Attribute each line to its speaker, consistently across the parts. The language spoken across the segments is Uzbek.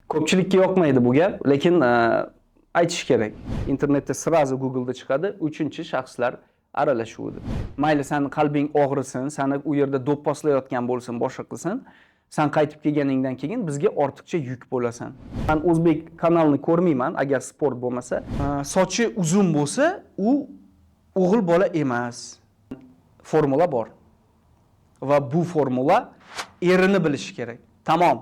Speaker 1: Ko'pchilikka yoqmaydi bu gap, lekin aytish kerak. Internetda srazu Google'da chiqadi, uchinchi shaxslar aralashuvi deb. Mayli seni qalbing og'risin, seni u yerda do'pposlayotgan bo'lsin, boshqa qilsin, sen qaytib kelganingdan keyin bizga ortiqcha yuk bo'lasan. Men o'zbek kanalini ko'rmayman agar sport bo'lmasa. Sochi uzun bo'lsa, u o'g'il bola emas. Formula bor. Va bu formula erini bilishi kerak. Tamom.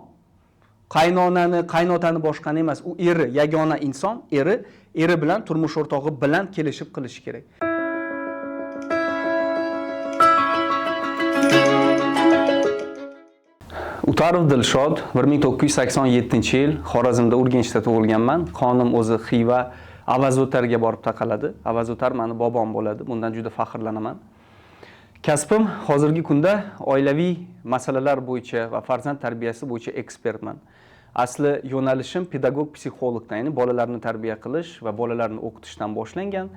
Speaker 1: Qaynotani boshqani emas, u eri, yagona inson, eri bilan turmush o'rtog'i bilan kelishib qilishi kerak. Utarov Dilshod 1987-yil Xorazmda Urganchda tug'ilganman. Qonim o'zi Xiva Avazotarga borib taqaladi. Avazotar meni bobom bo'ladi. Bundan juda faxrlanaman. Kasbim hozirgi kunda oilaviy masalalar bo'yicha va farzand tarbiyasi bo'yicha ekspertman. Asli yo'nalishim pedagog-psixologdan, ya'ni bolalarni tarbiya qilish va bolalarni o'qitishdan boshlangan.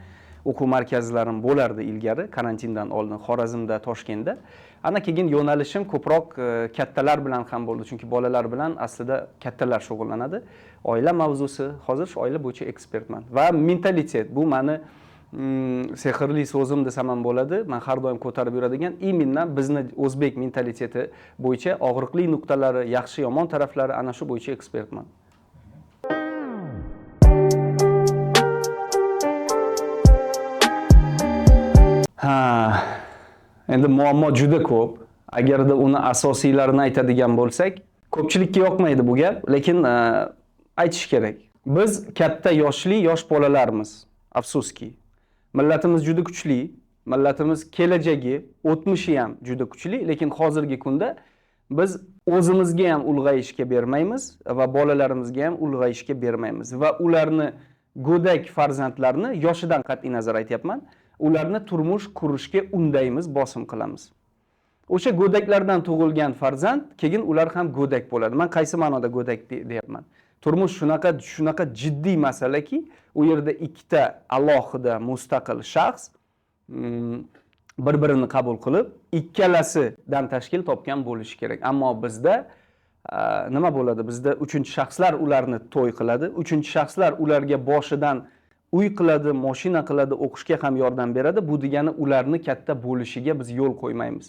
Speaker 1: O'quv markazlarim bo'lardi ilgari, karantindan oldin Xorazmda, Toshkentda. Ana keyin yo'nalishim ko'proq kattalar bilan ham bo'ldi, chunki bolalar bilan aslida kattalar shug'ullanadi. Oila mavzusi, hozir shu oila bo'yicha ekspertman. Va mentalitet bu meni sehrli so'zim desam ham bo'ladi. Men har doim ko'tarib yuradigan именно bizni o'zbek mentaliteti bo'yicha og'riqli nuqtalari, yaxshi yomon taraflari ana shu bo'yicha ekspertman. Endi muammo juda ko'p. Agarda uni asosiylarini aytadigan bo'lsak, ko'pchilikka yoqmaydi bu gap, lekin aytish kerak. Biz katta yosh bolalarmiz, afsuski. Millatimiz juda kuchli, millatimiz kelajagi, o'tmishi ham juda kuchli, lekin hozirgi kunda biz o'zimizga ham ulg'ayishga bermaymiz va bolalarimizga ham ulg'ayishga bermaymiz va ularni go'dak farzandlarni yoshidan qat'iy nazar aytyapman, ularni turmush qurishga undaymiz, bosim qilamiz. O'sha go'daklardan tug'ilgan farzand keyin ular ham go'dak bo'ladi. Men qaysi ma'noda go'dak deyapman? Turmush shunaqa jiddiy masalaki, u yerda ikkita alohida mustaqil shaxs bir-birini qabul qilib, ikkalasidan tashkil topgan bo'lishi kerak. Ammo bizda nima bo'ladi? Bizda uchinchi shaxslar ularni to'y qiladi, uchinchi shaxslar ularga boshidan uy qiladi, mashina qiladi, o'qishga ham yordam beradi. Bu degani ularni katta bo'lishiga biz yo'l qo'ymaymiz.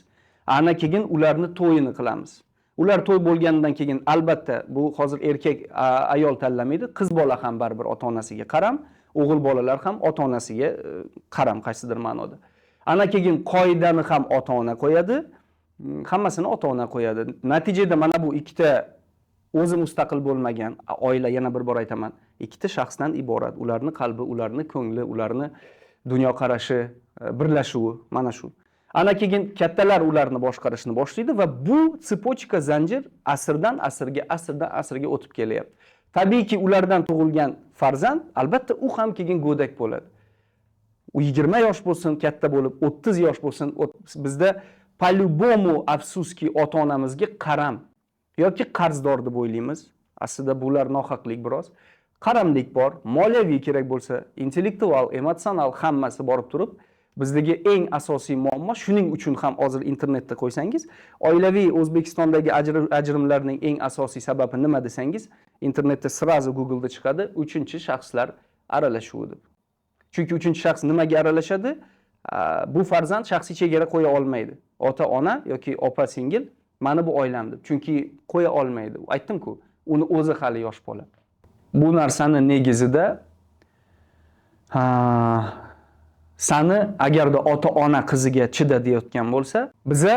Speaker 1: Ana keyin ularni to'yini qilamiz. Ular to'y bo'lgandan keyin albatta bu hozir erkak ayol tanlamaydi, qiz bola ham baribir ota-onasiga qaram, o'g'il bolalar ham ota-onasiga qaram qaysidir ma'noda. Ana keyin qoidani ham ota-ona qo'yadi, hammasini ota-ona qo'yadi. Natijada mana bu ikkita o'zi mustaqil bo'lmagan oila, yana bir bor aytaman, ikkita shaxsdan iborat. Ularni qalbi, ularni ko'ngli, ularni dunyoqarashi birlashuvi mana shu. Ana keyin kattalar ularni boshqarishni boshlaydi va bu sipochka zanjir asrdan asrga o'tib kelyapti. Tabiiyki ulardan tug'ilgan farzand albatta u ham keyin go'dak bo'ladi. U 20 yosh bo'lsin, katta bo'lib, 30 yosh bo'lsin, bizda по-любому afsuski ota-onamizga qaram yoki qarzdor deb o'ylaymiz. Aslida bular nohaqlik biroz. Qaramlik bor, moliyaviy kerak bo'lsa, intellektual, emotsional hammasi borib turib, bizdagi eng asosiy muammo, shuning uchun ham hozir internetda qo'ysangiz, oilaviy O'zbekistondagi ajrimlarning eng asosiy sababi nima desangiz, internetda srazu Google'da chiqadi, uchinchi shaxslar aralashuvi deb. Chunki uchinchi shaxs nimaga aralashadi? Bu farzand shaxsiy chegara qo'ya olmaydi. Ota-ona yoki opa-singil mana bu oilam deb. Chunki qo'ya olmaydi. Aytdim-ku, uni o'zi hali yosh bola. Bu narsani negizida sani agarda ota-ona qiziga chida deyotgan bo'lsa, biza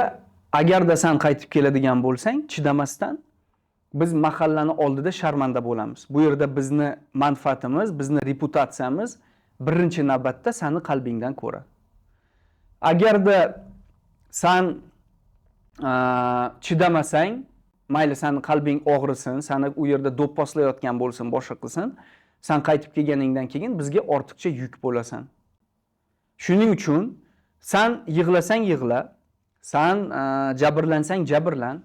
Speaker 1: agarda sen qaytib keladigan bo'lsang, chidamasdan biz mahallani oldida sharmanda bo'lamiz. Bu yerda bizni manfaatimiz, bizni reputatsiyamiz birinchi navbatda seni qalbingdan ko'ra. Agarda sen chidamasang, mayli seni qalbing og'risin, seni u yerda do'pposlayotgan bo'lsin, boshqa qilsin, sen qaytib kelganingdan keyin bizga ortiqcha yuk bo'lasan. Shuning uchun sen yig'lasang yig'la, sen jabrlansang jabrlan.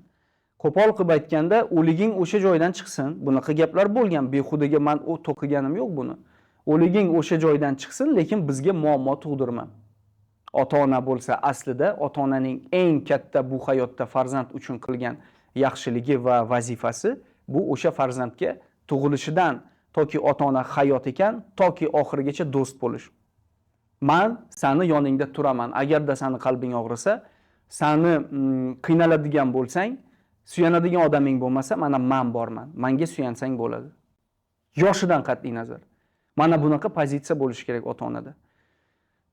Speaker 1: Qo'pol qilib aytganda, o'liging o'sha joydan chiqsin. Bunaqa gaplar bo'lgan. Behudaga men to'qiganim yo'q buni. O'liging o'sha joydan chiqsin, lekin bizga muammo tug'dirma. Ota-ona bo'lsa, aslida ota-onaning eng katta bu hayotda farzand uchun qilgan yaxshiligi va vazifasi bu o'sha farzandga tug'ilishidan toki ota-ona hayot ekan, toki oxirigacha do'st bo'lish. Men seni yoningda turaman. Agarda seni qalbing og'risa, seni qiynaladigan bo'lsang, suyanadigan odaming bo'lmasa, mana men borman. Menga suyansang bo'ladi. Yoshidan qat'iy nazar. Mana bunaqa pozitsiya bo'lishi kerak ota-onada.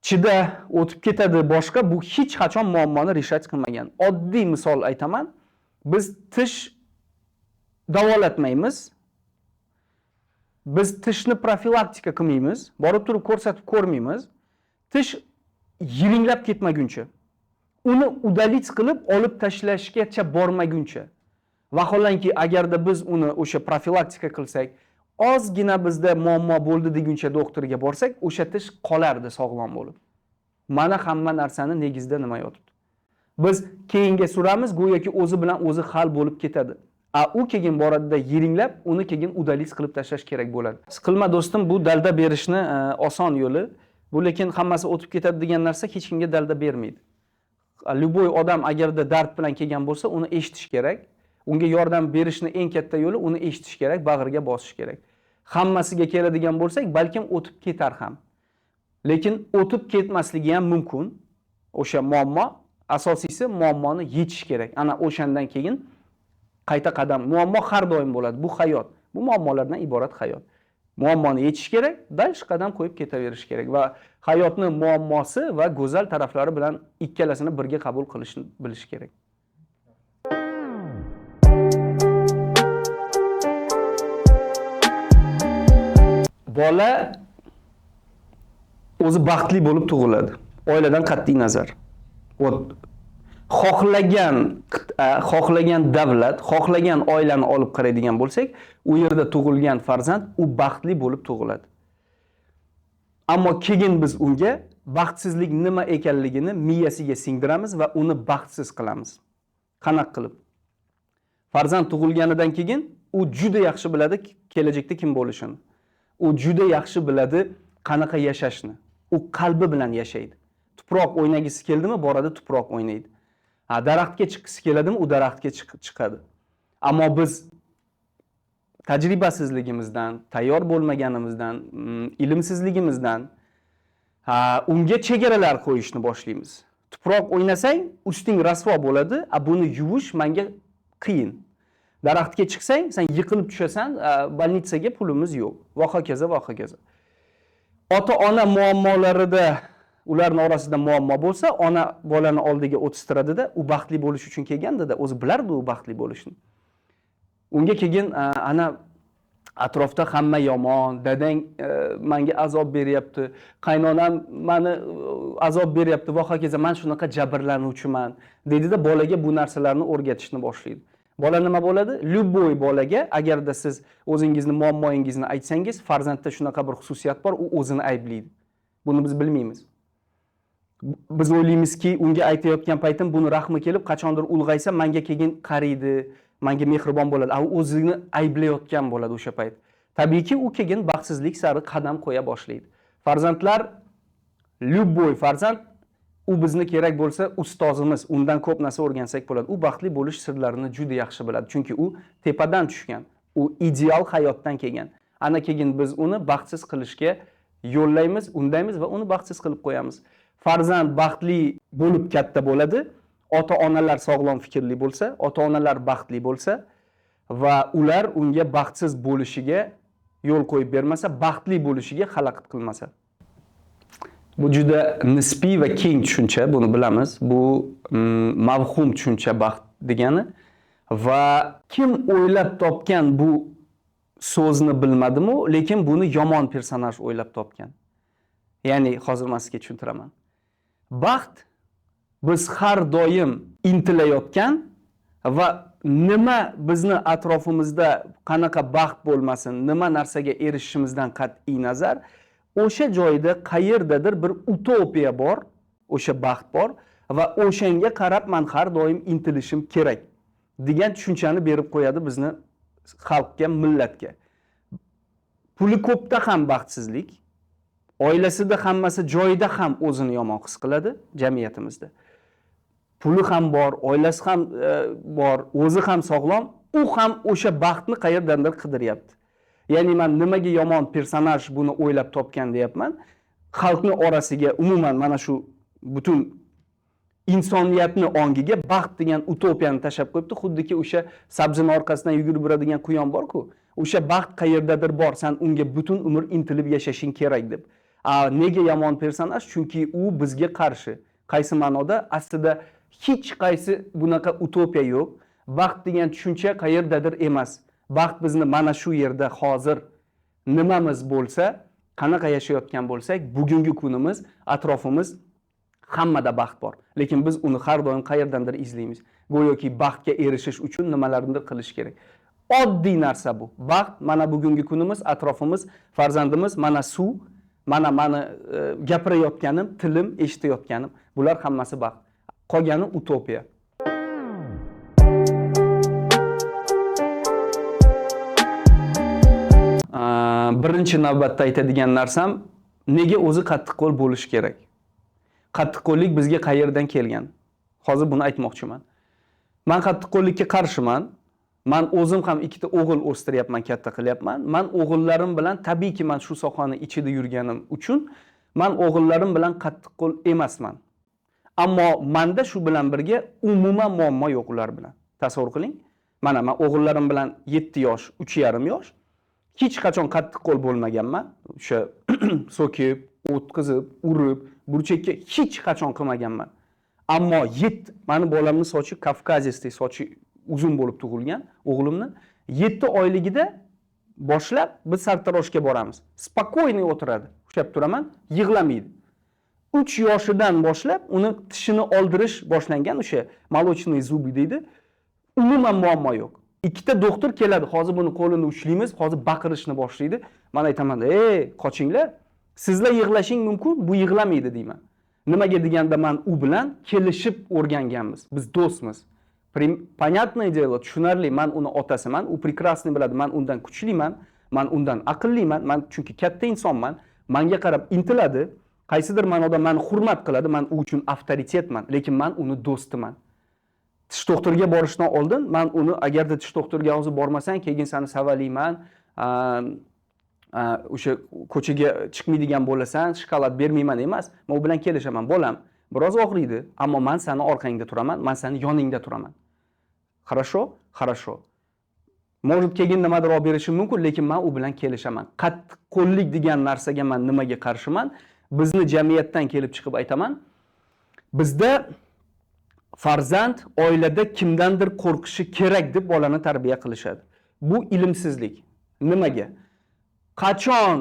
Speaker 1: Chida o'tib ketadi boshqa, bu hech qachon muammoni rishat qilmagan. Oddiy misol aytaman. Biz tish davolatmaymiz. Biz tishni profilaktika qilmaymiz. Borib turib ko'rsatib ko'rmaymiz. Tish yiringlab ketmaguncha, uni udalit qilib olib tashlashgacha bormaguncha. Vaholanki agarda biz uni o'sha profilaktika qilsak, ozgina bizda muammo bo'ldi deguncha doktorga borsak, o'sha tish qolardi sog'lom bo'lib. Mana hamma narsani negizida nima yotibdi? Biz keyinga suramiz, go'yoki o'zi bilan o'zi hal bo'lib ketadi. U keyin boradida yiringlab, uni keyin udalit qilib tashlash kerak bo'ladi. Siqilma do'stim, bu dalda berishni oson yo'li. Bu lekin hammasi o'tib ketadi degan narsa hech kimga dalda bermaydi. Любой odam agarda dard bilan kelgan bo'lsa, uni eshitish kerak. Unga yordam berishni eng katta yo'li uni eshitish kerak, bag'riga bosish kerak. Hammasiga keladigan bo'lsak, balkim o'tib ketar ham. Lekin o'tib ketmasligi ham mumkin. O'sha muammo, asosiysi muammoni yechish kerak. Ana o'shandan keyin qayta qadam. Muammo har doim bo'ladi. Bu hayot. Bu muammolardan iborat hayot. Muammoni yechish kerak, dalish qadam qo'yib ketaverish kerak va hayotning muammosi va go'zal taraflari bilan ikkalasini birga qabul qilishni bilish kerak. Bola o'zi baxtli bo'lib tug'iladi. Oiladan qat'iy nazar. Xohlagan davlat, xohlagan oilani olib qaraydigan bo'lsak, u yerda tug'ilgan farzand u baxtli bo'lib tug'iladi. Ammo keyin biz unga baxtsizlik nima ekanligini miyasiga singdiramiz va uni baxtsiz qilamiz. Qanaqa qilib? Farzand tug'ilganidan keyin u juda yaxshi biladi kelajakda kim bo'lishini. U juda yaxshi biladi qanaqa yashashni. U qalbi bilan yashaydi. Tuproq o'ynagisi keldimi, boradi tuproq o'ynaydi. Daraxtga chiqisi keladimi, u daraxtga chiqadi. Ammo biz tajribasizligimizdan, tayyor bo'lmaganimizdan, ilmsizligimizdan unga chegaralar qo'yishni boshlaymiz. Tuproq o'ynasang, usting rasvo bo'ladi, buni yuvish menga qiyin. Daraxtga chiqsang, sen yiqilib tushasan, больницаga pulimiz yo'q. Va hokazo, va hokazo. Ota-ona muammolarida ularning orasida muammo bo'lsa, ona bolani oldiga o'tistiradi-da, u baxtli bo'lish uchun kelganda-da, o'zi bilardi u baxtli bo'lishni. Unga keyin ana atrofda hamma yomon, dadang menga azob beryapti, qaynonam meni azob beryapti va hokazo, men shunaqa jabrlanuvchiman, dedi-da, bolaga bu narsalarni o'rgatishni boshlaydi. Bola nima bo'ladi? Любой bolaga agarda siz o'zingizni muammoingizni aytsangiz, farzandda shunaqa bir xususiyat bor, u o'zini ayblaydi. Buni biz bilmaymiz. Biz o'ylaymizki, unga aytayotgan paytim buni rahmi kelib, qachondir ulg'aysa menga keyin qaraydi, menga mehribon bo'ladi. U o'zini ayblayotgan bo'ladi o'sha payt. Tabiiyki, u keyin baxtsizlik sari qadam qo'ya boshlaydi. Farzandlar, любой farzand u bizni kerak bo'lsa ustozimiz, undan ko'p narsa o'rgansak bo'ladi. U baxtli bo'lish sirlarini juda yaxshi biladi, chunki u tepadan tushgan. U ideal hayotdan kelgan. Ana keyin biz uni baxtsiz qilishga yo'llaymiz, undaymiz va uni baxtsiz qilib qo'yamiz. Farzand baxtli bo'lib katta bo'ladi, ota-onalar sog'lom fikrli bo'lsa, ota-onalar baxtli bo'lsa va ular unga baxtsiz bo'lishiga yo'l qo'yib bermasa, baxtli bo'lishiga xalaqit qilmasa. Bu juda nisbiy va keng tushuncha, buni bilamiz. Bu mavhum tushuncha baxt degani va kim o'ylab topgan bu so'zni bilmadim-u, lekin buni yomon personaj o'ylab topgan. Ya'ni hozir men sizga tushuntiraman. Baxt biz har doim intilayotgan va nima bizni atrofimizda qanaqa baxt bo'lmasin, nima narsaga erishishimizdan qat'iy nazar, o'sha joyda qayerdadir bir utopiya bor, o'sha baxt bor va o'shanga qarab men har doim intilishim kerak degan tushunchani berib qo'yadi bizni xalqga, millatga. Puli ko'pda ham baxtsizlik, oilasida hammasi joyida ham o'zini yomon his qiladi jamiyatimizda. Puli ham bor, oilasi ham bor, o'zi ham sog'lom, u ham o'sha baxtni qayerdandir qidiryapti. Ya'ni men nimaga yomon personaj buni o'ylab topgan deyapman. Xalqni orasiga umuman mana shu butun insoniyatni ongiga baxt degan utopiyani tashlab qo'yibdi. Xuddiki o'sha sabzini orqasidan yugurib yuradigan quyon bor-ku. O'sha baxt qayerdadir bor, sen unga butun umr intilib yashashing kerak deb. Nega yomon personaj? Chunki u bizga qarshi. Qaysi ma'noda? Aslida hech qaysi bunaqa utopiya yo'q. Baxt degan tushuncha qayerdadir emas. Baxt bizni mana shu yerda hozir nimamiz bo'lsa, qanaqa yashayotgan bo'lsak, bugungi kunimiz, atrofimiz hammada baxt bor. Lekin biz uni har doim qayerdandir izlaymiz. Go'yoki baxtga erishish uchun nimalarnidir qilish kerak. Oddiy narsa bu. Baxt mana bugungi kunimiz, atrofimiz, farzandimiz, mana suv, mana gapirayotganim, tilim, eshitayotganim, bular hammasi baxt. Qolgani utopiya. Birinchi navbatda aytadigan narsam, nega o'zi qattiqqo'l bo'lish kerak? Qattiqqo'llik bizga qayerdan kelgan? Hozir buni aytmoqchiman. Men qattiqqo'llikka qarshiman. Men o'zim ham ikkita o'g'il o'stiryapman, katta qilyapman. Men o'g'illarim bilan tabiiyki men shu sohani ichida yurganim uchun men o'g'illarim bilan qattiqqo'l emasman. Ammo menda shu bilan birga umuman muammo yo'q ular bilan. Tasavvur qiling. Mana men o'g'illarim bilan 7 yosh, 3,5 yosh hech qachon qattiqqo'l bo'lmaganman. O'sha so'kib, o'tkazib, urib, burchakka hech qachon qilmaganman. Ammo mani bolamning sochi Kavkaziyskiy, sochi uzun bo'lib tug'ilgan, o'g'limni 7 oyligida boshlab biz sartaroshga boramiz. Spokойный o'tiradi. Ushlab turaman, yig'lamaydi. 3 yoshidan boshlab uni tishini oldirish boshlangan, o'sha молочные зубы deydi. Umuman muammo yo'q. Ikkita doktor keladi, hozir buni qo'lini ushlaymiz, hozir baqirishni boshlaydi. Men aytaman, qochinglar. Sizlar yig'lashing mumkin, bu yig'lamaydi deyman. Nimaga deganda men u bilan kelishib o'rganganmiz. Biz do'stmiz. Понятное дело, tushunarli, men uni otasiman, u прекрасный biladi, men undan kuchliman, men undan aqlliman, men chunki katta insonman, menga qarab intiladi, qaysidir ma'noda meni hurmat qiladi, men u uchun avtoritetman, lekin men uni do'stiman. Tish doktoriga borishdan oldin men uni agarda tish doktoriga hozir bormasang, keyin seni savalayman, o'sha ko'chaga chiqmaydigan bo'lasan, shokolad bermayman emas. Men u bilan kelishaman, bolam. Biroz og'riydi, ammo men seni orqangda turaman, men seni yoningda turaman. Хорошо? Хорошо. Может, keyin nimadir olib berishim mumkin, lekin men u bilan kelishaman. Qattiqqo'llik degan narsaga men nimaga qarshiman? Bizni jamiyatdan kelib chiqib aytaman. Bizda farzand oilada kimdandir qo'rqishi kerak deb bolani tarbiya qilishadi. Bu ilmsizlik. Nimaga? Qachon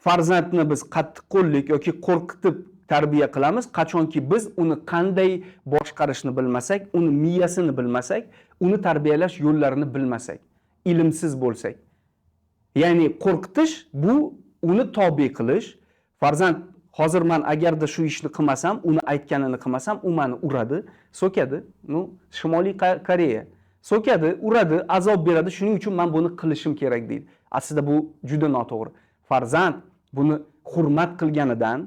Speaker 1: farzandni biz qattiqqo'llik yoki qo'rqitib tarbiya qilamiz, qachonki biz uni qanday boshqarishni bilmasak, uni miyasini bilmasak, uni tarbiyalash yo'llarini bilmasak, ilmsiz bo'lsak. Ya'ni qo'rqitish bu uni tobe qilish. Farzand hozir men agarda shu ishni qilmasam, uni aytganini qilmasam, u meni uradi, so'kadi. Shimoliy Koreya. So'kadi, uradi, azob beradi, shuning uchun men buni qilishim kerak deydi. Aslida bu juda noto'g'ri. Farzand buni hurmat qilganidan,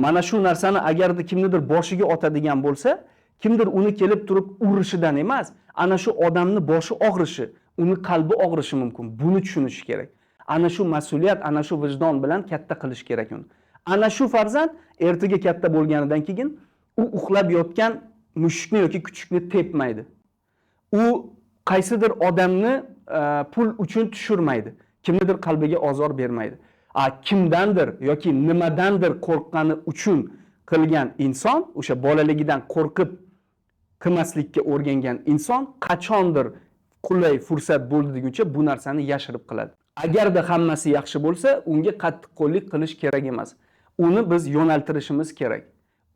Speaker 1: mana shu narsani agarda kimnidir boshiga otadigan bo'lsa, kimdir uni kelib turib urishidan emas, ana shu odamni boshi og'rishi, uni qalbi og'rishi mumkin. Buni tushunish kerak. Ana shu mas'uliyat, ana shu vijdon bilan katta qilish kerak uni. Ana shu farzand ertaga katta bo'lganidan keyin u uxlab yotgan mushukni yoki kuchukni tepmaydi. U qaysidir odamni pul uchun tushirmaydi. Kimnidir qalbiga ozor bermaydi. Kimdandir yoki nimadandir qo'rqqani uchun qilgan inson, o'sha bolaligidan qo'rqib qilmaslikka o'rgangan inson qachondir qulay fursat bo'ldi deguncha bu narsani yashirib qiladi. Agarda hammasi yaxshi bo'lsa, unga qattiqqo'llik qilish kerak emas. Uni biz yo'naltirishimiz kerak.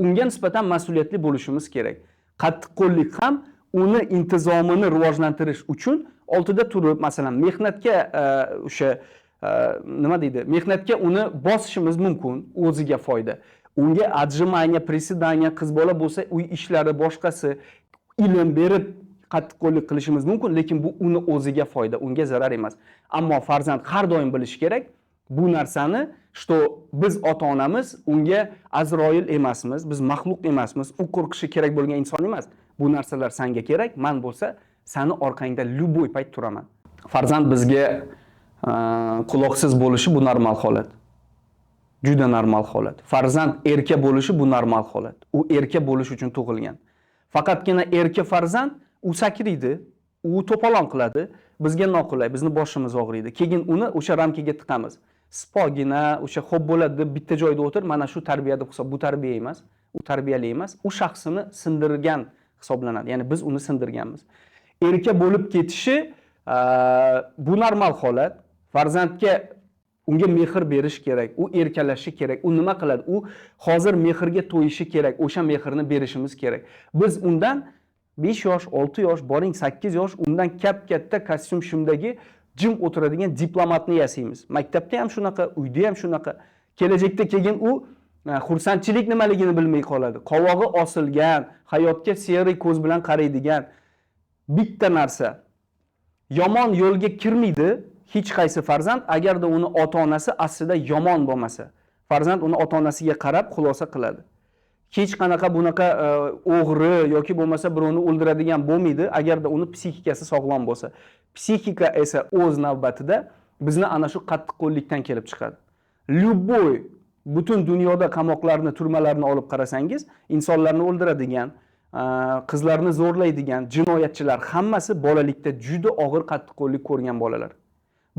Speaker 1: Unga nisbatan mas'uliyatli bo'lishimiz kerak. Qattiqqo'llik ham uni intizomini rivojlantirish uchun oldida turib, masalan, mehnatga o'sha nima deydi? Mehnatga uni bosishimiz mumkin, o'ziga foyda. Unga отжимание, приседание, qiz bola bo'lsa, uy ishlari boshqasi ilm berib qattiqqo'llik qilishimiz mumkin, lekin bu uni o'ziga foyda, unga zarar emas. Ammo farzand har doim bilishi kerak, bu narsani, что biz ota-onamiz unga Azroil emasmiz, biz maxluq emasmiz, u qo'rqishi kerak bo'lgan inson emas. Bu narsalar senga kerak, men bo'lsa, seni orqangda любой payt turaman. Farzand bizga quloqsiz bo'lishi bu normal holat. Juda normal holat. Farzand erka bo'lishi bu normal holat. U erka bo'lish uchun tug'ilgan. Faqatgina erka farzand u sakraydi, u to'polon qiladi, bizga noqulay, bizni boshimiz og'riydi. Keyin uni o'sha ramkaga tiqamiz. Spogina, o'sha xo'p bo'ladi deb bitta joyda o'tir, mana shu tarbiya deb hisob. Bu tarbiya emas, u tarbiyali emas. U shaxsini sindirgan hisoblanadi. Ya'ni biz uni sindirganmiz. Erka bo'lib ketishi bu normal holat. Farzandga unga mehr berish kerak, u erkalashi kerak. U nima qiladi? U hozir mehrga to'yishi kerak. O'sha mehrni berishimiz kerak. Biz undan 5 yosh, 6 yosh, boring 8 yosh undan katta kostyum shimdagi jim o'tiradigan diplomatni yasaymiz. Maktabda ham shunaqa, uyda ham shunaqa. Kelajakda keyin u xursandchilik nimaligini bilmay qoladi. Qovog'i osilgan, hayotga seri ko'z bilan qaraydigan bitta narsa. Yomon yo'lga kirmaydi hech qaysi farzand agarda uni ota-onasi aslida yomon bo'lmasa. Farzand uni ota-onasiga qarab xulosa qiladi. Hech qanaqa bunaqa o'g'ri yoki bo'lmasa birovni o'ldiradigan bo'lmaydi agarda uni psixikasi sog'lom bo'lsa. Psixika esa o'z navbatida bizni ana shu qattiqqo'llikdan kelib chiqadi. Lyuboy butun dunyoda qamoqlarni, turmalarni olib qarasangiz, insonlarni o'ldiradigan, qizlarni zo'rlaydigan jinoyatchilar hammasi bolalikda juda og'ir qattiqqo'llik ko'rgan bolalar.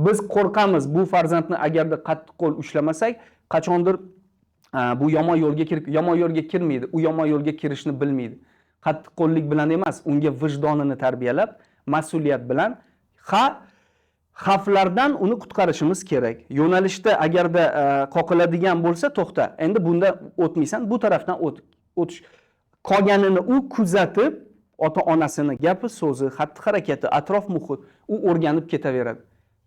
Speaker 1: Biz qo'rqamiz bu farzandni agarda qattiqqo'l ushlamasak, qachondir bu yomon yo'lga kirmaydi. U yomon yo'lga kirishni bilmaydi. Qattiqqo'llik bilan emas, unga vijdonini tarbiyalab, mas'uliyat bilan xavflardan uni qutqarishimiz kerak. Yo'nalishda agarda qoqiladigan bo'lsa, to'xta. Endi bunda o'tmaysan, bu tarafdan o'tish. Qolganini u kuzatib, ota-onasini gapi, so'zi, xatti-harakati, atrof muhit u o'rganib ketaveradi.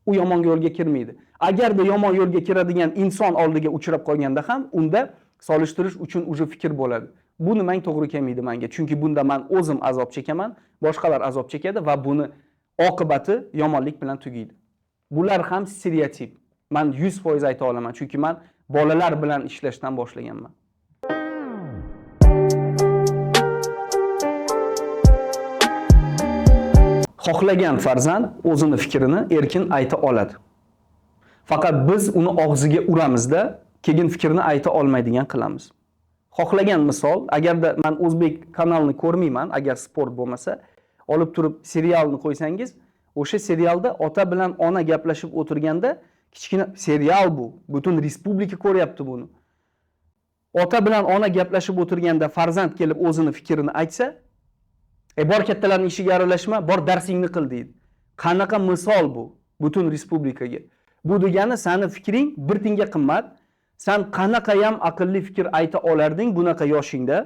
Speaker 1: U yomon yo'lga kirmaydi. Agarda yomon yo'lga kiradigan inson oldiga uchrab qolganda ham unda solishtirish uchun o'sha fikr bo'ladi. Bu nimang to'g'ri kelmaydi menga, chunki bunda men o'zim azob chekaman, boshqalar azob chekadi va buni oqibati yomonlik bilan tugaydi. Bular ham stereotip. Men 100% ayta olaman, chunki men bolalar bilan ishlashdan boshlaganman. Xohlagan farzand o'zini fikrini erkin ayta oladi. Faqat biz uni og'ziga uramizda, keyin fikrni ayta olmaydigan qilamiz. Xohlagan misol, agarda men o'zbek kanalini ko'rmayman, agar sport bo'lmasa, olib turib serialni qo'ysangiz, o'sha serialda ota bilan ona gaplashib o'tirganda, kichkina serial bu, butun respublika ko'ryapti buni. Ota bilan ona gaplashib o'tirganda farzand kelib o'zini fikrini aytsa, bor kattalarning ishiga aralashma, bor darsingni qil deydi. Qanaqa misol bu butun respublikaga? Bu degani seni fikring bir tinga qimmat. Sen qanaqa ham aqlli fikr ayta olarding bunaqa yoshingda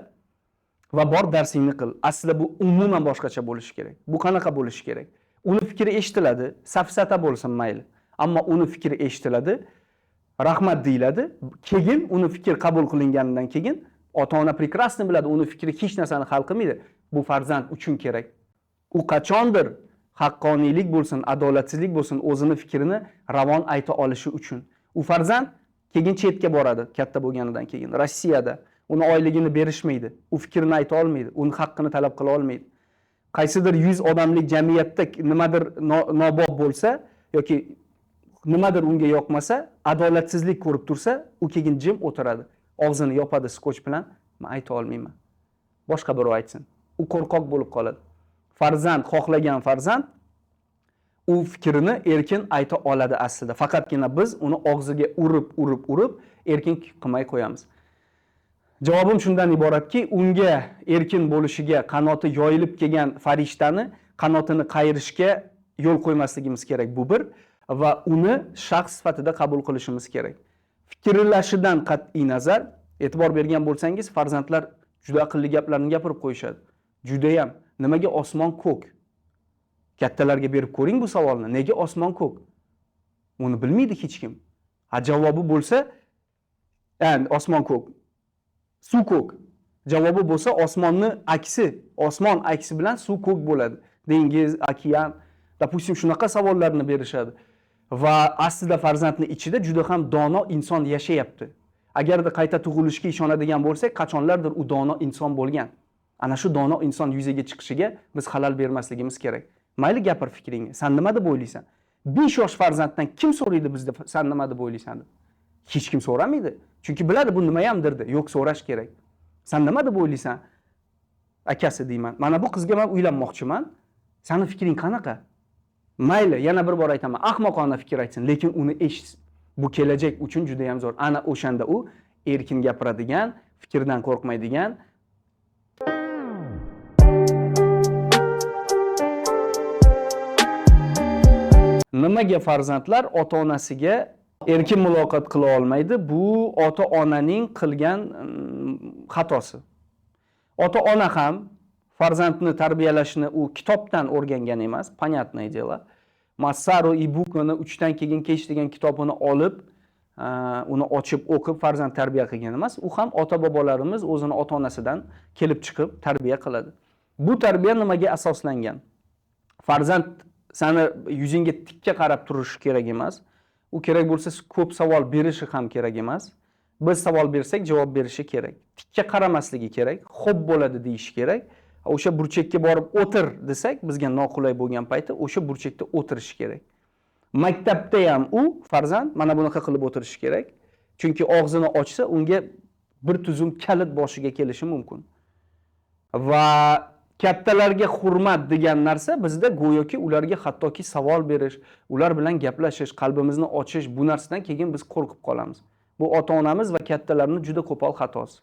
Speaker 1: va bor darsingni qil. Aslida bu umuman boshqacha bo'lishi kerak. Bu qanaqa bo'lishi kerak? Uni fikri eshitiladi, safsata bo'lsin mayli. Ammo uni fikri eshitiladi, rahmat deyiladi. Keyin uni fikr qabul qilinganidan keyin ota-ona prekrasni biladi, uni fikri hech narsani hal qilmaydi. Bu farzand uchun kerak. U qachondir haqqoniylik bo'lsin, adolatsizlik bo'lsin, o'zini fikrini ravon ayta olishi uchun. U farzand keyin chetga boradi, katta bo'lganidan keyin. Rossiyada uni oyligini berishmaydi. U fikrini ayta olmaydi, uni haqqini talab qila olmaydi. Qaysidir 100 odamlik jamiyatda nimadir nobob bo'lsa yoki nimadir unga yoqmasa, adolatsizlik ko'rib tursa, u keyin jim o'tiradi. Og'zini yopadi skoch bilan, men ayta olmayman. Boshqa birov aytsin. U qo'rqoq bo'lib qoladi. Farzand, xohlagan farzand u fikrini erkin ayta oladi aslida. Faqatgina biz uni og'ziga urib erkin qilmay qo'yamiz. Javobim shundan iboratki, unga erkin bo'lishiga qanoti yoyilib kelgan farishtani qanotini qayirishga yo'l qo'ymasligimiz kerak, bu bir, va uni shaxs sifatida qabul qilishimiz kerak. Fikrlashidan qat'iy nazar e'tibor bergan bo'lsangiz, farzandlar juda aqlli gaplarni gapirib qo'yishadi. Juda ham. Nimaga osmon ko'k? Kattalarga berib ko'ring bu savolni. Nega osmon ko'k? Uni bilmaydi hech kim. Javobi bo'lsa, osmon ko'k. Suv ko'k. Javobi bo'lsa osmonni aksi, osmon aksi bilan suv ko'k bo'ladi. Dengiz, okean, допустим, shunaqa savollarni berishadi. Va aslida farzandning ichida juda ham dono inson yashayapti. Agarda qayta tug'ilishga ishonadigan bo'lsak, qachonlardir u dono inson bo'lgan. Ana shu dono inson yuzaga chiqishiga biz xalal bermasligimiz kerak. Mayli gapir fikringni. Sen nima deb o'ylaysan? 5 yosh farzanddan kim so'raydi bizda sen nima deb o'ylaysan deb? Hech kim so'ramaydi. Chunki biladi bu nima hamdirdi. Yo'q, so'rash kerak. Sen nima deb o'ylaysan? Akasi deyman. Mana bu qizga men uylanmoqchiman. Sening fikring qanaqa? Mayli, yana bir bor aytaman. Ahmoqona fikr aytsin, lekin uni eshitsin. Bu kelajak uchun juda ham zo'r. Ana o'shanda u erkin gapiradigan, fikrdan qo'rqmaydigan. Nimaga farzandlar ota-onasiga erkin muloqot qila olmaydi? Bu ota-onaning qilgan xatosi. Ota-ona ham farzandni tarbiyalashni u kitobdan o'rgangan emas, понятное дело. Massaro e-book'ini 3 dan keyin kech degan kitobini olib, uni ochib o'qib farzand tarbiya qilgan emas. U ham ota-bobolarimiz o'zini ota-onasidan kelib chiqib tarbiya qiladi. Bu tarbiya nimaga asoslangan? Farzand seni yuzingga tikka qarab turishi kerak emas. U kerak bo'lsa ko'p savol berishi ham kerak emas. Biz savol bersak javob berishi kerak. Tikka qaramasligi kerak, xo'p bo'ladi deyish kerak. O'sha burchakka borib o'tir desak, bizga noqulay bo'lgan payti o'sha burchakda o'tirish kerak. Maktabda ham u farzand mana bunaqa qilib o'tirishi kerak. Chunki og'zini ochsa, unga bir tuzum kalit boshiga kelishi mumkin. Va kattalarga hurmat degan narsa bizda go'yoki ularga hattoki savol berish, ular bilan gaplashish, qalbimizni ochish, bu narsadan keyin biz qo'rqib qolamiz. Bu ota-onamiz va kattalarning juda qo'pol xatosi.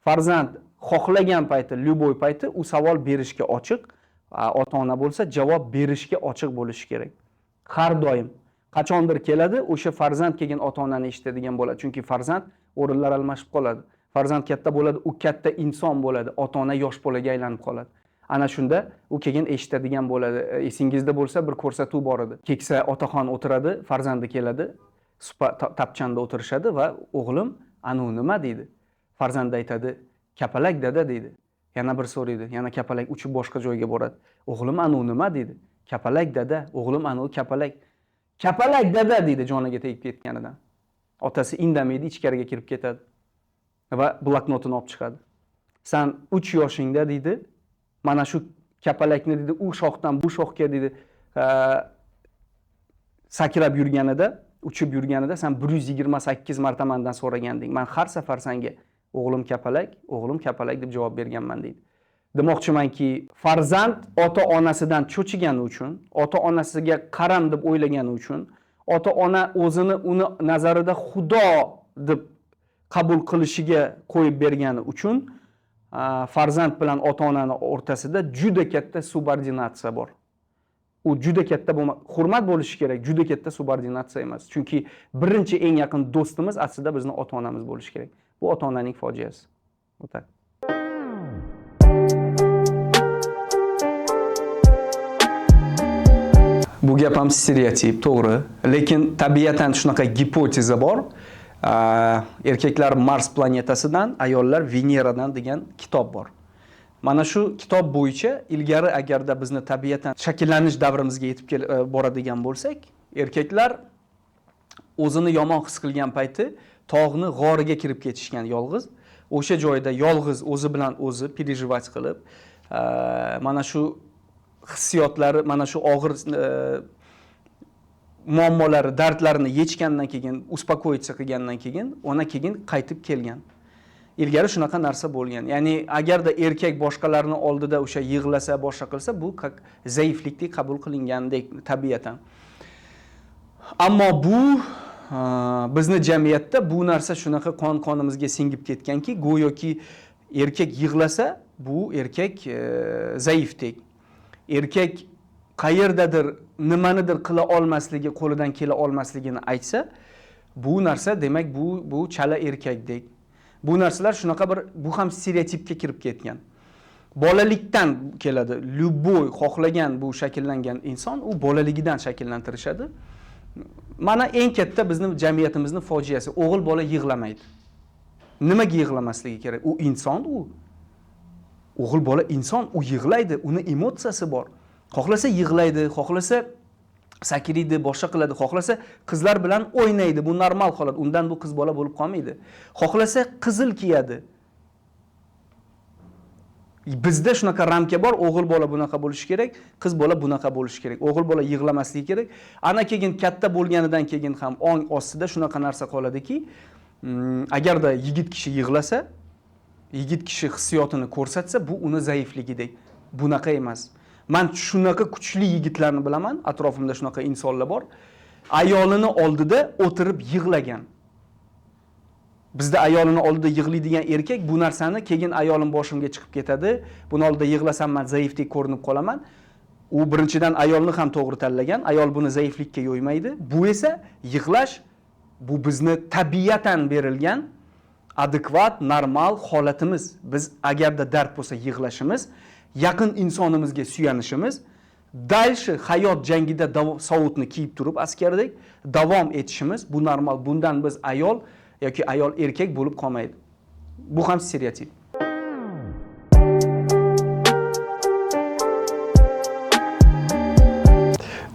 Speaker 1: Farzand xohlagan payti, любой payti u savol berishga ochiq, ota-ona bo'lsa javob berishga ochiq bo'lishi kerak. Har doim qachondir keladi, o'sha farzand keyin ota-onani eshitadigan bo'ladi. Chunki farzand o'rinlar almashib qoladi. Farzand katta bo'ladi, u katta inson bo'ladi, ota-ona yosh bolaga aylanib qoladi. Ana shunda u keyin eshitadigan bo'ladi. Esingizda bo'lsa bir ko'rsatuv bor edi. Keksa otaxon o'tiradi, farzandi keladi, tapchanda o'tirishadi va o'g'lim, anu nima deydi? Farzand aytadi, kapalak dada deydi. Yana bir so'raydi, yana kapalak uchib boshqa joyga boradi. O'g'lim anu nima deydi? Kapalak dada, o'g'lim anu kapalak. Kapalak dada deydi joniga tegib ketganidan. Otasi indamaydi, ichkariga kirib ketadi va bloknotini olib chiqadi. Sen 3 yoshingda deydi, mana shu kapalakni deydi, u shoxdan bu shoxga deydi, sakrab yurganida, uchib yurganida sen 128 marta mendan so'raganding. Men har safar senga o'g'lim kapalak deb javob berganman deydi. Demoqchimanki, farzand ota-onasidan cho'chigani uchun, ota-onasiga qaram deb o'ylagani uchun, ota-ona o'zini uni nazarida xudo deb qabul qilishiga qo'yib bergani uchun farzand bilan ota-onani o'rtasida juda katta subordinatsiya bor. U juda katta hurmat bo'lishi kerak, juda katta subordinatsiya emas. Chunki birinchi eng yaqin do'stimiz aslida bizning ota-onamiz bo'lishi kerak. Bu ota-onaning fojiasi. O'ta. Bu gap ham stereotip, to'g'ri, lekin tabiatan shunaqa gipoteza bor. Erkaklar Mars planetasidan, ayollar Veneradan degan kitob bor. Mana shu kitob bo'yicha ilgari agarda bizni tabiatan shakllanish davrimizga yetib boradigan bo'lsak, erkaklar o'zini yomon his qilgan payti tog'ni g'origa kirib ketishgan yolg'iz. O'sha joyda yolg'iz o'zi bilan o'zi переживать qilib, mana shu hissiyotlari, mana shu og'ir muammolari, dardlarini yechgandan keyin, uspokoyitsa qilgandan keyin, ona keyin qaytib kelgan. Ilgari shunaqa narsa bo'lgan. Ya'ni agarda erkak boshqalarning oldida o'sha yig'lasa, boshqa qilsa, bu zaiflikdek qabul qilingandek tabiatan. Ammo bu bizni jamiyatda bu narsa shunaqa qon-qonimizga singib ketganki, go'yoki erkak yig'lasa, bu erkak zaifdek. Erkak qayerdadir nimanidir qila olmasligi, qo'lidan kela olmasligini aytsa, bu narsa demak bu chala erkakdek. Bu narsalar shunaqa bir, bu ham stereotipga kirib ketgan. Bolalikdan keladi. Любой xohlagan bu shakllangan inson u bolaligidan shakllantirishadi. Mana eng katta bizning jamiyatimizning fojiasi. O'g'il bola yig'lamaydi. Nimaga yig'lamasligi kerak? U inson u. O'g'il bola inson, u yig'laydi, uni emotsiyasi bor. Xohlasa yig'laydi, xohlasa sakraydi, boshqa qiladi, xohlasa qizlar bilan o'ynaydi, bu normal holat. Undan bu qiz bola bo'lib qolmaydi. Xohlasa qizil kiyadi. Bizda shunaqa ramka bor, o'g'il bola bunaqa bo'lishi kerak, qiz bola bunaqa bo'lishi kerak. O'g'il bola yig'lamasligi kerak. Ana keyin katta bo'lganidan keyin ham ong ostida shunaqa narsa qoladiki, agarda yigit kishi yig'lasa, yigit kishi hissiyotini ko'rsatsa, bu uni zaifligidek. Bunaqa emas. Men shunaqa kuchli yigitlarni bilaman, atrofimda shunaqa insonlar bor. Ayolini oldida o'tirib yig'lagan. Bizda ayolini oldida yig'laydigan erkak bu narsani keyin ayolim boshimga chiqib ketadi. Buni oldida yig'lasam men zaifdek ko'rinib qolaman. U birinchidan ayolni ham to'g'ri tanlagan. Ayol buni zaiflikka yo'ymaydi. Bu esa yig'lash bu bizni tabiatan berilgan adekvat, normal holatimiz. Biz agarda dard bo'lsa yig'lashimiz, yaqin insonimizga suyanishimiz, dalshi hayot jangida sovutni kiyib turib askardek davom etishimiz bu normal. Bundan biz ayol yoki ayol erkak bo'lib qolmaydi. Bu ham stereotip.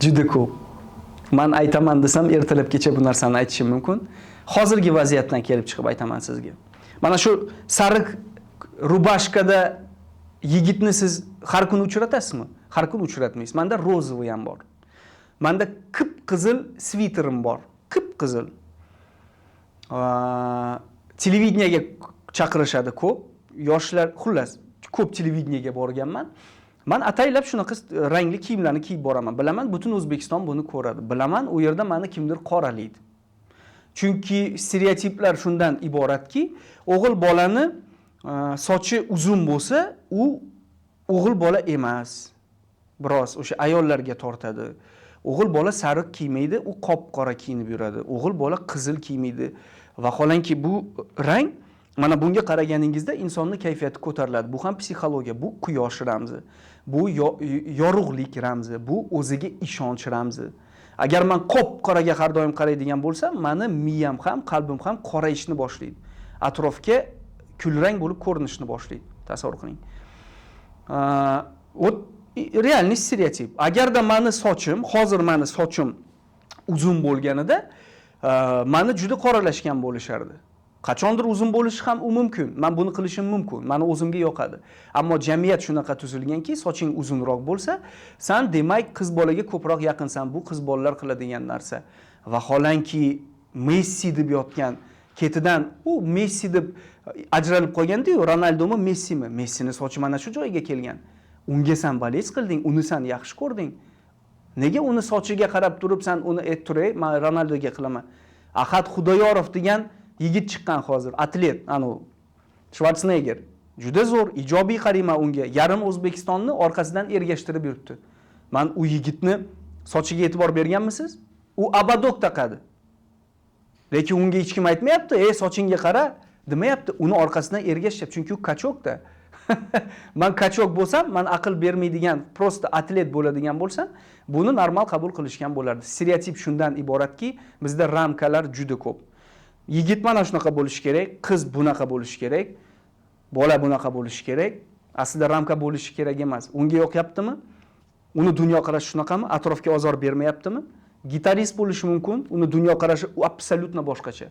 Speaker 1: Juda ko'p. Men aytaman desam ertalabgacha bu narsani aytishim mumkin. Hozirgi vaziyatdan kelib chiqib aytaman sizga. Mana shu sariq rubashkada yigitni siz har kun uchratasizmi? Har kun uchratmaysiz. Menda rozovoy ham bor. Menda qip-qizil sviterim bor. Qip-qizil. Televideniyaga chaqirishadi ko'p. Yoshlar, xullas, ko'p televideniyaga borganman. Men ataylab shunaqa rangli kiyimlarni kiyib boraman. Bilaman, butun O'zbekiston buni ko'radi. Bilaman, u yerda meni kimdir qoralaydi. Chunki stereotiplar shundan iboratki, o'g'il bolani sochi uzun bo'lsa, u o'g'il bola emas. Biroz o'sha ayollarga tortadi. O'g'il bola sariq kiymaydi, u qop-qora kiyinib yuradi. O'g'il bola qizil kiymaydi. Vaholanki bu rang, mana bunga qaraganingizda insonning kayfiyati ko'tariladi. Bu ham psixologiya, bu quyosh ramzi. Bu yorug'lik ramzi, bu o'ziga ishonch ramzi. Agar men qop-qoraga har doim qaraydigan bo'lsam, meni miyam ham, qalbim ham qorayishni boshlaydi. Atrofga kulrang bo'lib ko'rinishni boshlaydi. Tasavvur qiling. Realniy stereotip. Agarda meni sochim, hozir meni sochim uzun bo'lganida, meni juda qoralashgan bo'lishardi. Qachondir uzun bo'lishi ham mumkin. Men buni qilishim mumkin. Meni o'zimga yoqadi. Ammo jamiyat shunaqa tuzilganki, soching uzunroq bo'lsa, sen demak qiz bolaga ko'proq yaqinsan. Bu qiz bolalar qiladigan narsa. Vaholanki Messi deb yotgan ketidan u Messi deb ajralib qolganda-yu, Ronaldomi, Messimi? Messini sochi mana shu joyga kelgan. Unga sen balez qilding, uni sen yaxshi ko'rding. Nega uni sochiga qarab turib sen uni turay, men Ronaldoga qilaman. Ahad Xudoyorov degan yigit chiqqan hozir, atlet, Schwarzenegger. Juda zo'r, ijobiy qarayman unga. Yarim O'zbekistonni orqasidan ergashtirib yuribdi. Men u yigitni sochiga e'tibor berganmisiz? U abadok taqadi. Lekin unga hech kim aytmayapti, sochingga qara, demayapti. Uni orqasidan ergashyapti, chunki u kachokda. Men kachok bo'lsam, men aql bermaydigan, prosta atlet bo'ladigan bo'lsam, buni normal qabul qilishgan bo'lardi. Stereotip shundan iboratki, bizda ramkalar juda ko'p. Yigit mana shunaqa bo'lishi kerak, qiz bunaqa bo'lishi kerak, bola bunaqa bo'lishi kerak. Aslida ramka bo'lishi kerak emas. Unga yoqyaptimi? Uni dunyoqarashi shunaqami? Atrofga ozor bermayaptimi? Gitarist bo'lishi mumkin, uni dunyoqarashi absolyutno boshqacha.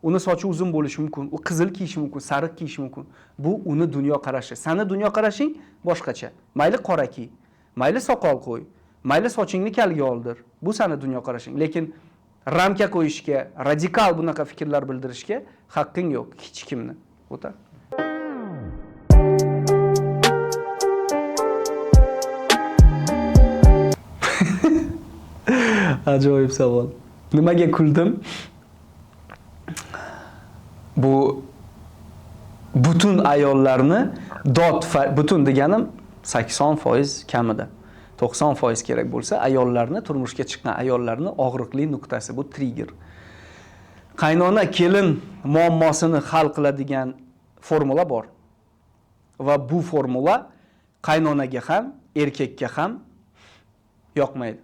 Speaker 1: Uni sochi uzun bo'lishi mumkin, u qizil kiyishi mumkin, sariq kiyishi mumkin. Bu uni dunyoqarashi. Seni dunyoqarashing boshqacha. Mayli qora kiy, mayli soqol qo'y, mayli sochingni kalga oldir. Bu seni dunyoqarashing. Lekin ramka qo'yishga, radikal bunaqa fikrlar bildirishga haqqing yo'q hech kimni. O'ta. Ajoyib savol. Nimaga kuldim? Bu butun ayollarni butun deganim 80% kamida. 90% kerak bo'lsa, ayollarni, turmushga chiqqan ayollarni og'riqli nuqtasi bu trigger. Qaynona kelin muammosini hal qiladigan formula bor. Va bu formula qaynonaga ham, erkakka ham yoqmaydi.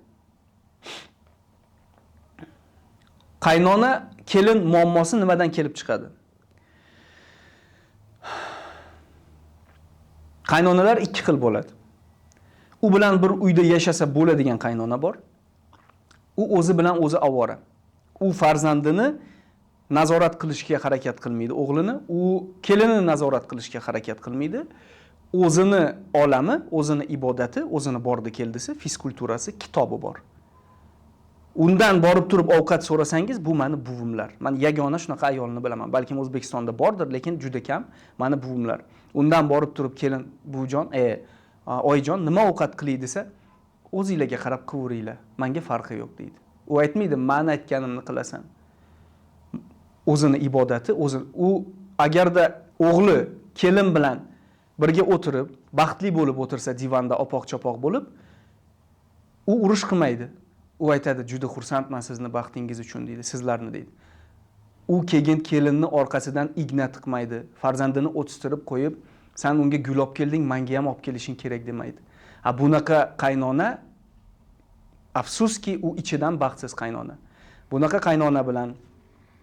Speaker 1: Qaynona kelin muammosi nimadan kelib chiqadi? Qaynonalar ikki xil bo'ladi. U bilan bir uyda yashasa bo'ladigan qaynona bor. U o'zi bilan o'zi avvora. U farzandini nazorat qilishga harakat qilmaydi, o'g'lini, u kelinini nazorat qilishga harakat qilmaydi. o'zini olami, o'zini ibodati, o'zini bordi keldisi, fizkulturasi, kitobi bor. Undan borib turib ovqat so'rasangiz, bu mani buvimlar. Men yagona shunaqa ayolni bilaman. Balkim O'zbekistonda bordir, lekin juda kam mani buvimlar. Undan borib turib kelin, buvijon, oyijon nima ovqat qilay desa, o'zingizlarga qarab qilaveringlar. Menga farqi yo'q deydi. U aytmaydi, "Men aytganimni qilasan." O'zini ibodati, u agarda o'g'li kelin bilan birga o'tirib, baxtli bo'lib o'tirsa divanda opoq-chopoq bo'lib, u urush qilmaydi. U aytadi, "Juda xursandman sizni baxtingiz uchun" deydi, "Sizlarni" deydi. U kelinni orqasidan igna tiqmaydi. Farzandini o'tistirib qo'yib, "Sen unga gul olib kelding, menga ham olib kelishing kerak" demaydi. Bunaqa qaynona, afsuski, u ichidan baxtsiz qaynona. Bunaqa qaynona bilan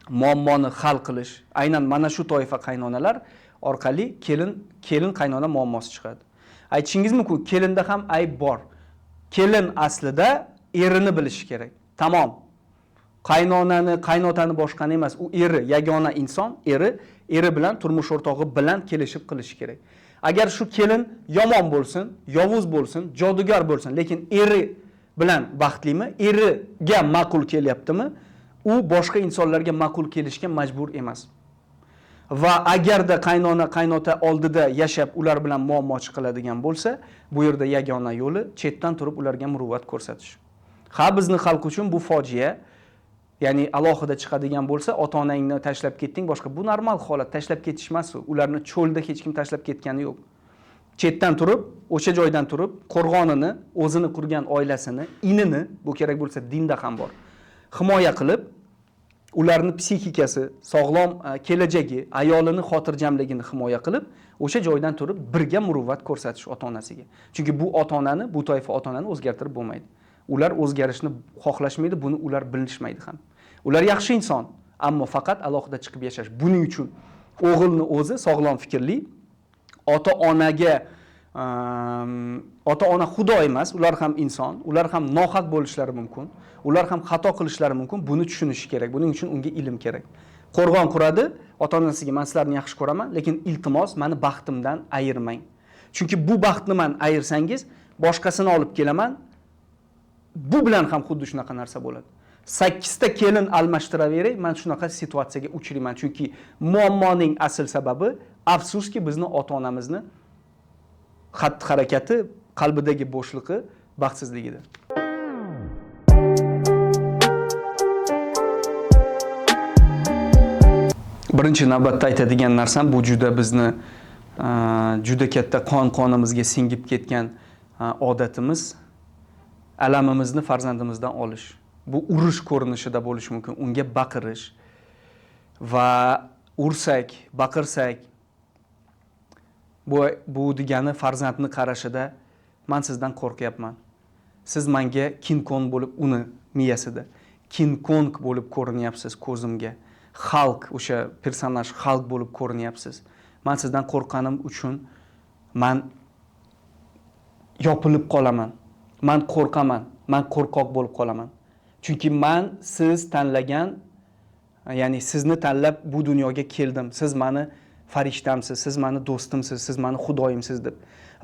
Speaker 1: muammoni hal qilish, aynan mana shu toifa qaynonalar orqali kelin qaynona muammosi chiqadi. Aytishingiz mumkin, kelinda ham ayb bor. Kelin aslida erini bilishi kerak. Tamom. Qaynotani boshqani emas, u eri, yagona inson, eri bilan, turmush o'rtog'i bilan kelishib qilishi kerak. Agar shu kelin yomon bo'lsin, yovuz bo'lsin, jodugar bo'lsin, lekin eri bilan baxtlimi, eriga ma'qul kelyaptimi, u boshqa insonlarga ma'qul kelishga majbur emas. Va agarda qaynota oldida yashab ular bilan muammo chiqiladigan bo'lsa, bu yerda yagona yo'li chetdan turib ularga muruvvat ko'rsatish. Bizni xalq uchun bu fojia. Ya'ni alohida chiqadigan bo'lsa, ota-onangni tashlab ketding, boshqa, bu normal holat, tashlab ketish emas u. Ularni cho'lda hech kim tashlab ketgani yo'q. Chetdan turib, o'sha joydan turib, qo'rg'onini, o'zini qurgan oilasini, inini, bu kerak bo'lsa dinda ham bor, himoya qilib, ularni psixikasi, sog'lom kelajagi, ayolini xotirjamligini himoya qilib, o'sha joydan turib birga muruvvat ko'rsatish ota-onasiga. Chunki bu ota-onani, bu toifa ota-onani o'zgartirib bo'lmaydi. Ular o'zgarishni xohlashmaydi, buni ular bilishmaydi ham. Ular yaxshi inson, ammo faqat alohida chiqib yashash. Buning uchun o'g'ilni o'zi sog'lom fikrli, ota-ona xudo emas, ular ham inson, ular ham nohaq bo'lishlari mumkin, ular ham xato qilishlari mumkin, buni tushunishi kerak. Buning uchun unga ilm kerak. Qo'rg'on quradi, ota-onasiga "Men sizlarni yaxshi ko'raman, lekin iltimos meni baxtimdan ayirmang. Chunki bu baxtni men ayirsangiz, boshqasini olib kelaman." Bu bilan ham xuddi shunaqa narsa bo'ladi. 8 ta kelin almashtiraveray, men shunaqa situatsiyaga uchrayman. Chunki muammoning asl sababi, afsuski, bizni ota-onamizni xatti-harakati, qalbidagi bo'shliqi, baxtsizligida. Birinchi navbatda aytadigan narsam, bu bizni juda katta qon-qonimizga singib ketgan odatimiz. Alamimizni farzandimizdan olish. Bu urush ko'rinishida bo'lishi mumkin. Unga baqirish va ursak, baqirsak, bu degani farzandni qarashida, "Men sizdan qo'rqyapman. Siz menga King-Kong bo'lib, uni miyasida King-Kong bo'lib ko'rinyapsiz ko'zimga. Xalq, o'sha personaj xalq bo'lib ko'rinyapsiz. Men sizdan qo'rqqanim uchun men yopilib qolaman. Men qo'rqaman, men qo'rqoq bo'lib qolaman. Chunki men siz tanlagan, ya'ni sizni tanlab bu dunyoga keldim. Siz meni farishtamsiz, siz meni do'stimsiz, siz meni xudoyimsiz" deb.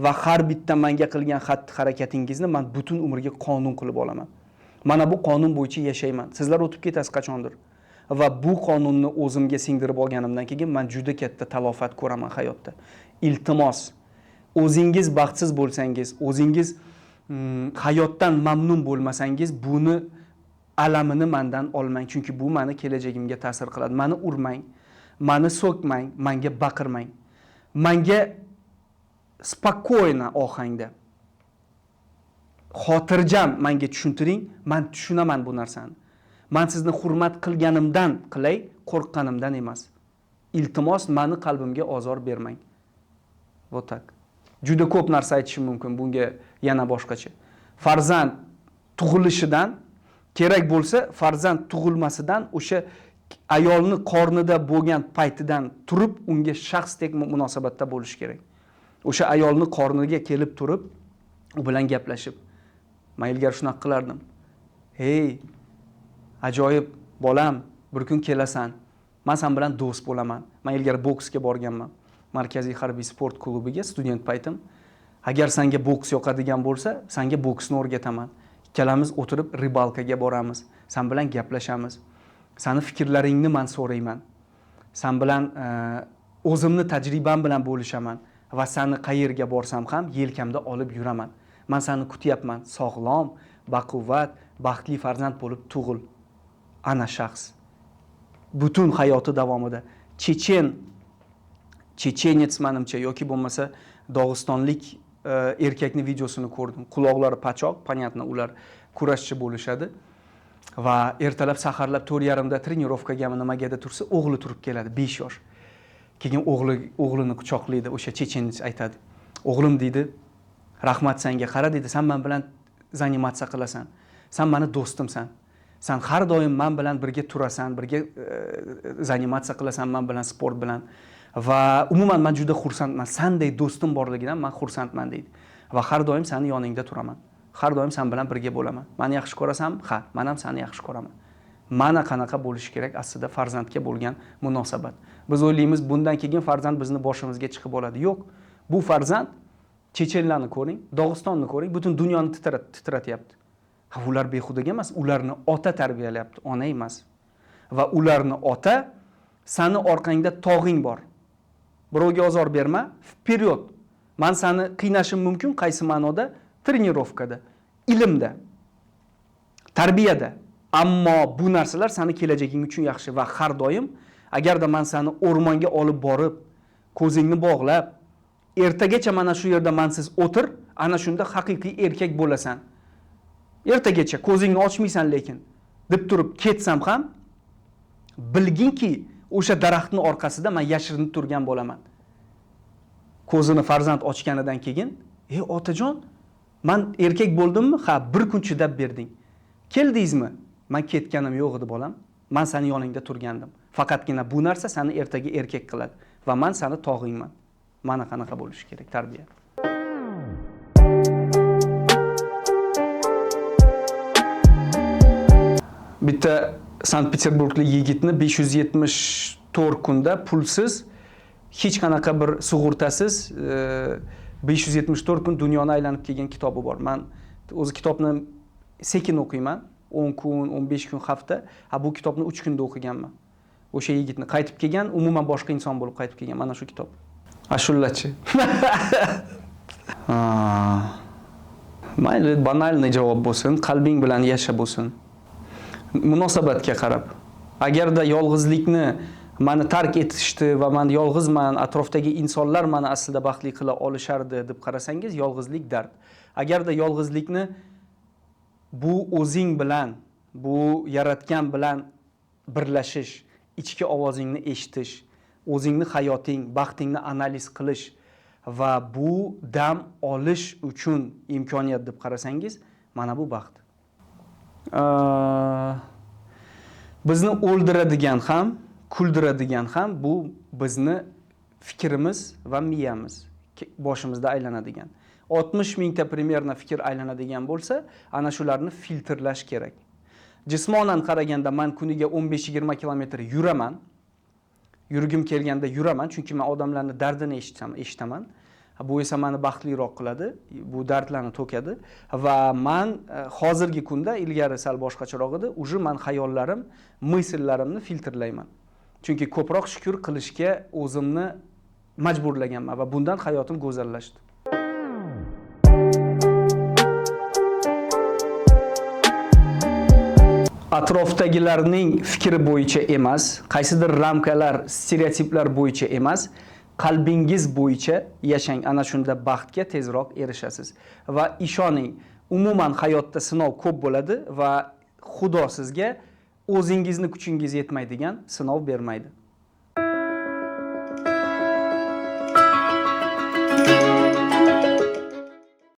Speaker 1: Va har bitta menga qilgan xatti-harakatingizni men butun umrga qonun qilib olaman. Mana bu qonun bo'yicha yashayman. Sizlar o'tib ketasiz qachondir. Va bu qonunni o'zimga singdirib olganimdan keyin men juda katta talofat ko'raman hayotda. Iltimos, o'zingiz baxtsiz bo'lsangiz, o'zingiz hayotdan mamnun bo'lmasangiz, buni alamini mendan olmang. Chunki bu meni kelajagimga ta'sir qiladi. Meni urmang, meni so'kmang, menga baqirmang. Menga spokojna ohangda, xotirjam menga tushuntiring, men tushunaman bu narsani. Men sizni hurmat qilganimdan qilay, qo'rqqanimdan emas. Iltimos, meni qalbimga ozor bermang. Va tak. Juda ko'p narsa aytishim mumkin bunga yana boshqacha. Farzand tug'ilishidan, kerak bo'lsa farzand tug'ilmasidan, o'sha ayolni qornida bo'lgan paytidan turib unga shaxsdek munosabatda bo'lish kerak. O'sha ayolni qorniga kelib turib, u bilan gaplashib, men ilgari shunaqa qilardim. "Hey, ajoyib bolam, bir kun kelasan. Men sen bilan do'st bo'laman. Men ilgari boksga borganman. Markaziy harbiy sport klubiga student paytim. Agar senga boks yoqadigan bo'lsa, senga boksni o'rgataman. Ikkalamiz o'tirib ribalkaga boramiz. Sen bilan gaplashamiz. Seni fikrlaringni men so'rayman. Sen bilan o'zimni tajribam bilan bo'lishaman va seni qayerga borsam ham yelkamda olib yuraman. Men seni kutyapman. Sog'lom, baquvvat, baxtli farzand bo'lib tug'il. Ana shaxs butun hayoti davomida chechenets menimcha yoki bo'lmasa Dog'istonlik erkakning videosini ko'rdim. Quloqlari pachoq, понятно, ular kurashchi bo'lishadi. Va ertalab saharlab 4:30da trenirovkaga nimagadir tursa, o'g'li turib keladi, 5 yosh. Keyin o'g'lini quchoqlaydi, o'sha chechenец aytadi. O'g'lim deydi, rahmat senga, qara deydi, sen men bilan zanimatsiya qilasan. Sen meni do'stimsan. Sen har doim men bilan birga turasan, birga zanimatsiya qilasan men bilan sport bilan. Va umuman men juda xursandman. Senday do'stim borligidan men xursandman deydi. Va har doim seni yoningda turaman. Har doim sen bilan birga bo'laman. Meni yaxshi ko'rasan? Ha, men ham seni yaxshi ko'raman. Mana qanaqa bo'lishi kerak aslida farzandga bo'lgan munosabat. Biz o'ylaymiz, bundan keyin farzand bizni boshimizga chiqib oladi. Yo'q. Bu farzand chechenlarni ko'ring, Dog'istonni ko'ring, butun dunyoni titratyapti. Ha, ular behudaga emas, ularni ota tarbiyalayapti, ona emas. Va ularni ota seni orqangda tog'ing bor. Birovga ozor berma, vperyod. Men seni qiynashim mumkin qaysi ma'noda? Trenirovkada, ilmda, tarbiyada. Ammo bu narsalar seni kelajaging uchun yaxshi va har doim agarda men seni o'rmonga olib borib, ko'zingni bog'lab, ertagacha mana shu yerda mensiz o'tir, ana shunda haqiqiy erkak bo'lasan. Ertagacha ko'zingni ochmaysan lekin deb turib ketsam ham bilginki o'sha daraxtning orqasida men yashirinib turgan bo'laman. Ko'zini farzand ochganidan keyin, otajon, men erkak bo'ldimmi? Ha, bir kun chidab berding. Keldingizmi? Men ketganim yo'q edi bolam. Men seni yoningda turgandim. Faqatgina bu narsa seni ertaga erkak qiladi va men seni tog'ingman. Mana qanaqa bo'lishi kerak tarbiya. Bitta Sankt-Peterburglik yigitni 574 kunda pulsiz, hech qanaqa bir sug'urtasiz 574 kun dunyoni aylanib kelgan kitobi bor. Men o'zi kitobni sekin o'qiyman. 10 kun, 15 kun hafta. Bu kitobni 3 kunda o'qiganman. O'sha yigitni qaytib kelgan, umuman boshqa inson bo'lib qaytib kelgan mana shu kitob. Ashullachi. Mayli, banalniy javob bo'lsin, qalbing bilan yasha bo'lsin. Munosabatga qarab. Agarda yolg'izlikni meni tark etishdi va men yolg'izman, atrofdagi insonlar meni aslida baxtli qila olishardi deb qarasangiz, yolg'izlik dard. Agarda yolg'izlikni bu o'zing bilan, bu yaratgan bilan birlashish, ichki ovozingni eshitish, o'zingni hayoting, baxtingni analiz qilish va bu dam olish uchun imkoniyat deb qarasangiz, mana bu baxt. Bizni o'ldiradigan ham, kuldiradigan ham bu bizni fikrimiz va miyamiz, boshimizda aylanadigan. 60 mingta primerna fikr aylanadigan bo'lsa, ana shularni filtrlash kerak. Jismonan qaraganda men kuniga 15-20 kilometr yuraman. Yurgim kelganda yuraman, chunki men odamlarning dardini eshitaman. Bu esa meni baxtliroq qiladi, bu dardlarni to'kadi va men hozirgi kunda ilgari sal boshqacharoq edi, uje men xayollarim, misollarimni filtrlayman. Chunki ko'proq shukr qilishga o'zimni majburlaganman va bundan hayotim go'zallashdi. Atrofdagilarning fikri bo'yicha emas, qaysidir ramkalar, stereotiplar bo'yicha emas, qalbingiz bo'yicha yashang, ana shunda baxtga tezroq erishasiz. Va ishoning, umuman hayotda sinov ko'p bo'ladi va Xudo sizga o'zingizni kuchingiz yetmaydigan sinov bermaydi.